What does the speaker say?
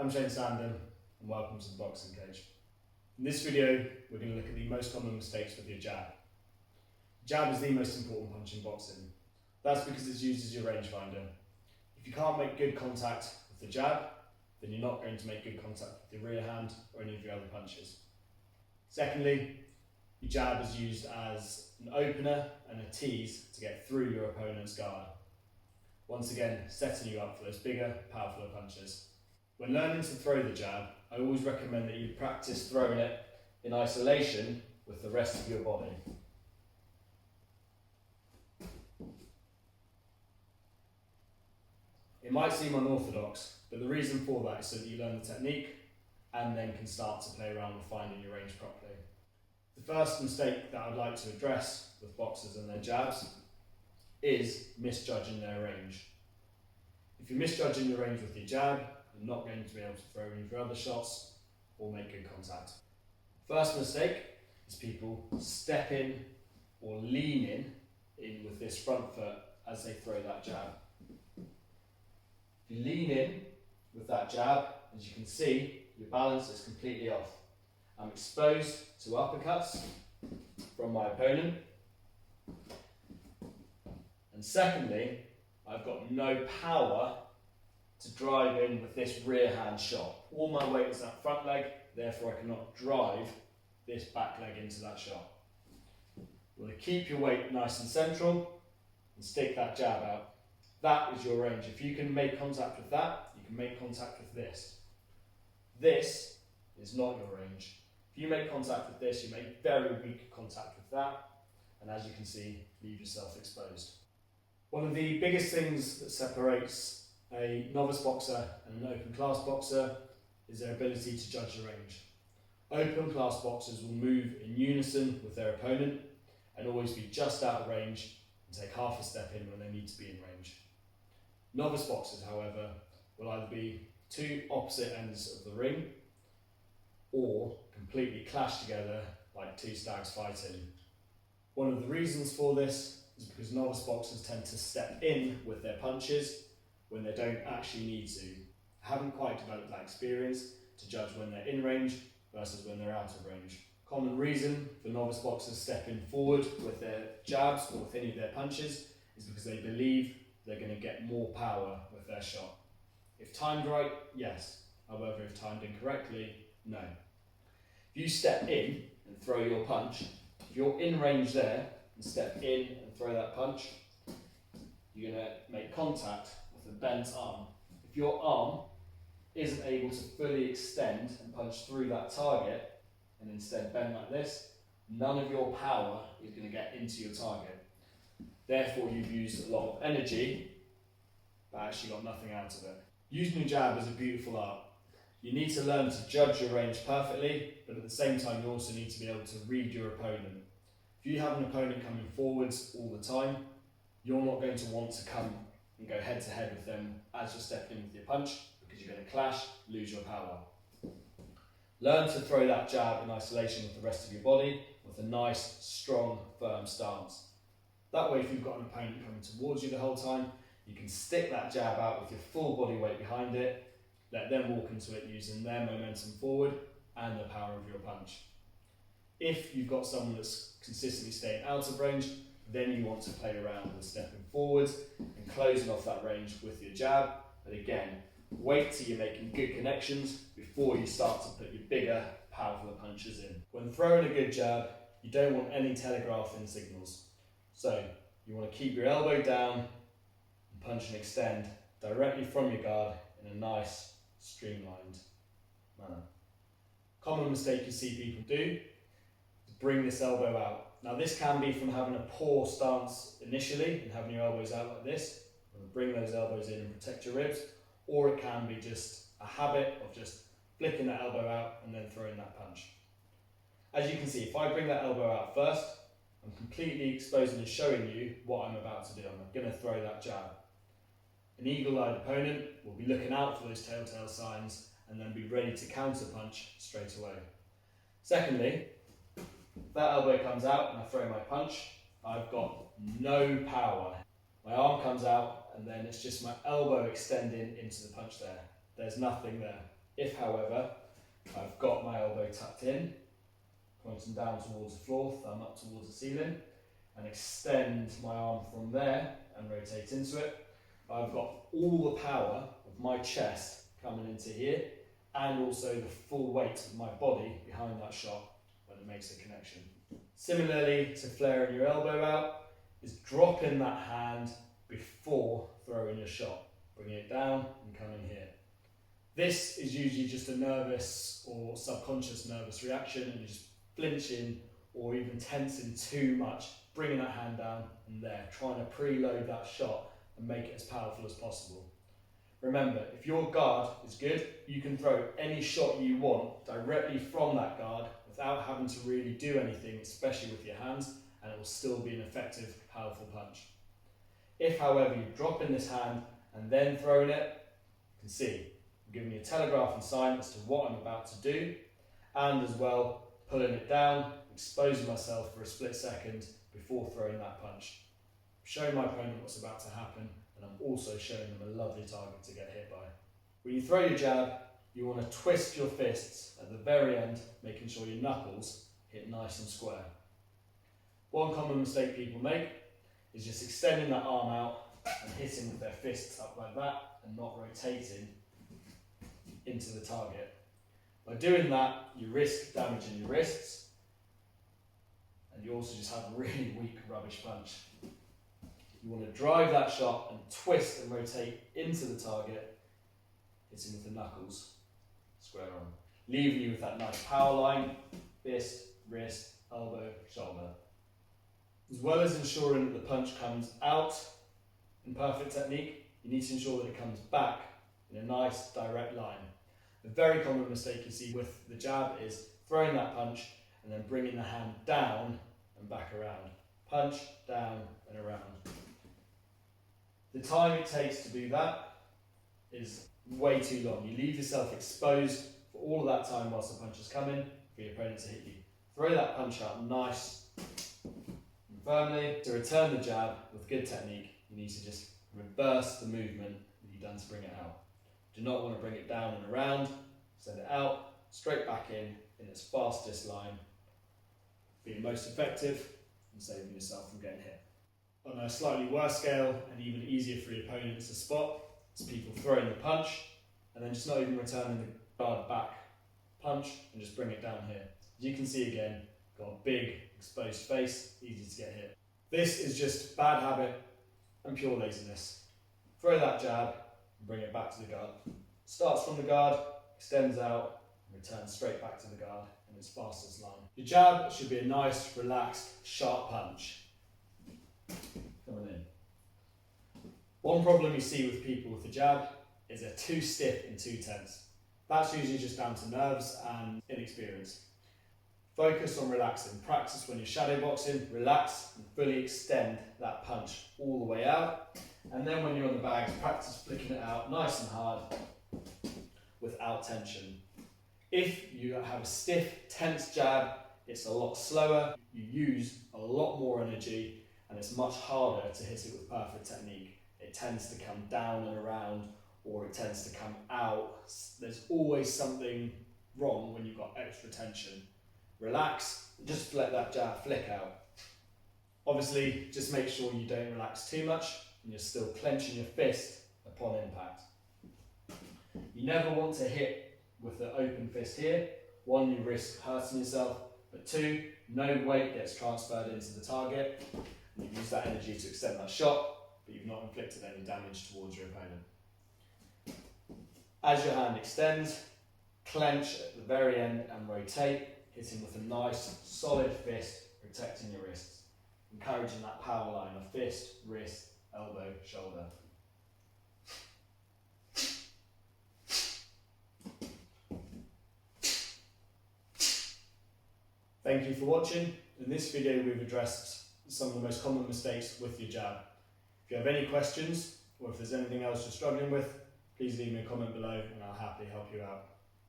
I'm James Sandon and welcome to the Boxing Cage. In this video we're going to look at the most common mistakes with your jab. Jab is the most important punch in boxing. That's because it's used as your rangefinder. If you can't make good contact with the jab, then you're not going to make good contact with your rear hand or any of your other punches. Secondly, your jab is used as an opener and a tease to get through your opponent's guard. Once again, setting you up for those bigger, powerful punches. When learning to throw the jab, I always recommend that you practice throwing it in isolation with the rest of your body. It might seem unorthodox, but the reason for that is so that you learn the technique and then can start to play around with finding your range properly. The first mistake that I'd like to address with boxers and their jabs is misjudging their range. If you're misjudging your range with your jab, you're not going to be able to throw any of your other shots or make good contact. First mistake is people step in or lean in with this front foot as they throw that jab. If you lean in with that jab, as you can see, your balance is completely off. I'm exposed to uppercuts from my opponent. And secondly, I've got no power to drive in with this rear hand shot. All my weight is that front leg, therefore I cannot drive this back leg into that shot. You want to keep your weight nice and central and stick that jab out. That is your range. If you can make contact with that, you can make contact with this. This is not your range. If you make contact with this, you make very weak contact with that, and as you can see, leave yourself exposed. One of the biggest things that separates a novice boxer and an open class boxer is their ability to judge the range. Open class boxers will move in unison with their opponent and always be just out of range and take half a step in when they need to be in range. Novice boxers, however, will either be two opposite ends of the ring or completely clash together like two stags fighting. One of the reasons for this is because novice boxers tend to step in with their punches when they don't actually need to. Haven't quite developed that experience to judge when they're in range versus when they're out of range. Common reason for novice boxers stepping forward with their jabs or with any of their punches is because they believe they're going to get more power with their shot. If timed right, yes. However, if timed incorrectly, no. If you step in and throw your punch, if you're in range there and step in and throw that punch, you're going to make contact with a bent arm. If your arm isn't able to fully extend and punch through that target and instead bend like this, none of your power is going to get into your target. Therefore, you've used a lot of energy but actually got nothing out of it. Using your jab is a beautiful art. You need to learn to judge your range perfectly, but at the same time you also need to be able to read your opponent. If you have an opponent coming forwards all the time, you're not going to want to come and go head to head with them as you're stepping in with your punch, because you're going to clash, lose your power. Learn to throw that jab in isolation with the rest of your body with a nice, strong, firm stance. That way, if you've got an opponent coming towards you the whole time, you can stick that jab out with your full body weight behind it, let them walk into it using their momentum forward and the power of your punch. If you've got someone that's consistently staying out of range, then you want to play around with stepping forwards and closing off that range with your jab. But again, wait till you're making good connections before you start to put your bigger, powerful punches in. When throwing a good jab, you don't want any telegraphing signals. So you want to keep your elbow down and punch and extend directly from your guard in a nice, streamlined manner. Common mistake you see people do is bring this elbow out. Now this can be from having a poor stance initially and having your elbows out like this. You want to bring those elbows in and protect your ribs, or it can be just a habit of just flicking that elbow out and then throwing that punch. As you can see, if I bring that elbow out first, I'm completely exposing and showing you what I'm about to do. I'm going to throw that jab. An eagle-eyed opponent will be looking out for those telltale signs and then be ready to counter-punch straight away. Secondly, if that elbow comes out and I throw my punch, I've got no power. My arm comes out and then it's just my elbow extending into the punch there. There's nothing there. If, however, I've got my elbow tucked in, pointing down towards the floor, thumb up towards the ceiling, and extend my arm from there and rotate into it, I've got all the power of my chest coming into here, and also the full weight of my body behind that shot when it makes a connection. Similarly to flaring your elbow out, is dropping that hand before throwing your shot. Bringing it down and coming here. This is usually just a nervous or subconscious nervous reaction, and you're just flinching or even tensing too much, bringing that hand down and there, trying to preload that shot and make it as powerful as possible. Remember, if your guard is good, you can throw any shot you want directly from that guard without having to really do anything, especially with your hands, and it will still be an effective, powerful punch. If, however, you're dropping this hand and then throwing it, you can see I'm giving you a telegraph and sign as to what I'm about to do, and as well pulling it down, exposing myself for a split second before throwing that punch. I'm showing my opponent what's about to happen, and I'm also showing them a lovely target to get hit by. When you throw your jab, you want to twist your fists at the very end, making sure your knuckles hit nice and square. One common mistake people make is just extending that arm out and hitting with their fists up like that and not rotating into the target. By doing that, you risk damaging your wrists, and you also just have a really weak rubbish punch. You want to drive that shot and twist and rotate into the target, hitting with the knuckles square on, leaving you with that nice power line, fist, wrist, elbow, shoulder. As well as ensuring that the punch comes out in perfect technique, you need to ensure that it comes back in a nice direct line. A very common mistake you see with the jab is throwing that punch and then bringing the hand down and back around. Punch, down and around. The time it takes to do that is way too long. You leave yourself exposed for all of that time whilst the punch is coming for your opponent to hit you. Throw that punch out nice and firmly. To return the jab with good technique, you need to just reverse the movement that you've done to bring it out. Do not want to bring it down and around. Send it out, straight back in its fastest line, being most effective and saving yourself from getting hit. On a slightly worse scale, and even easier for your opponents to spot, is people throwing the punch and then just not even returning the guard back punch and just bring it down here. As you can see again, got a big exposed face, easy to get hit. This is just bad habit and pure laziness. Throw that jab and bring it back to the guard. Starts from the guard, extends out, and returns straight back to the guard in its fastest line. Your jab should be a nice, relaxed, sharp punch. Coming in. One problem you see with people with the jab is they're too stiff and too tense. That's usually just down to nerves and inexperience. Focus on relaxing. Practice when you're shadow boxing, relax and fully extend that punch all the way out. And then when you're on the bags, practice flicking it out nice and hard without tension. If you have a stiff, tense jab, it's a lot slower, you use a lot more energy, and it's much harder to hit it with perfect technique. It tends to come down and around, or it tends to come out. There's always something wrong when you've got extra tension. Relax, just let that jab flick out. Obviously, just make sure you don't relax too much and you're still clenching your fist upon impact. You never want to hit with the open fist here. One, you risk hurting yourself, but two, no weight gets transferred into the target. You've used that energy to extend that shot, but you've not inflicted any damage towards your opponent. As your hand extends, clench at the very end and rotate, hitting with a nice, solid fist, protecting your wrists, encouraging that power line of fist, wrist, elbow, shoulder. Thank you for watching. In this video we've addressed some of the most common mistakes with your jab. If you have any questions, or if there's anything else you're struggling with, please leave me a comment below and I'll happily help you out.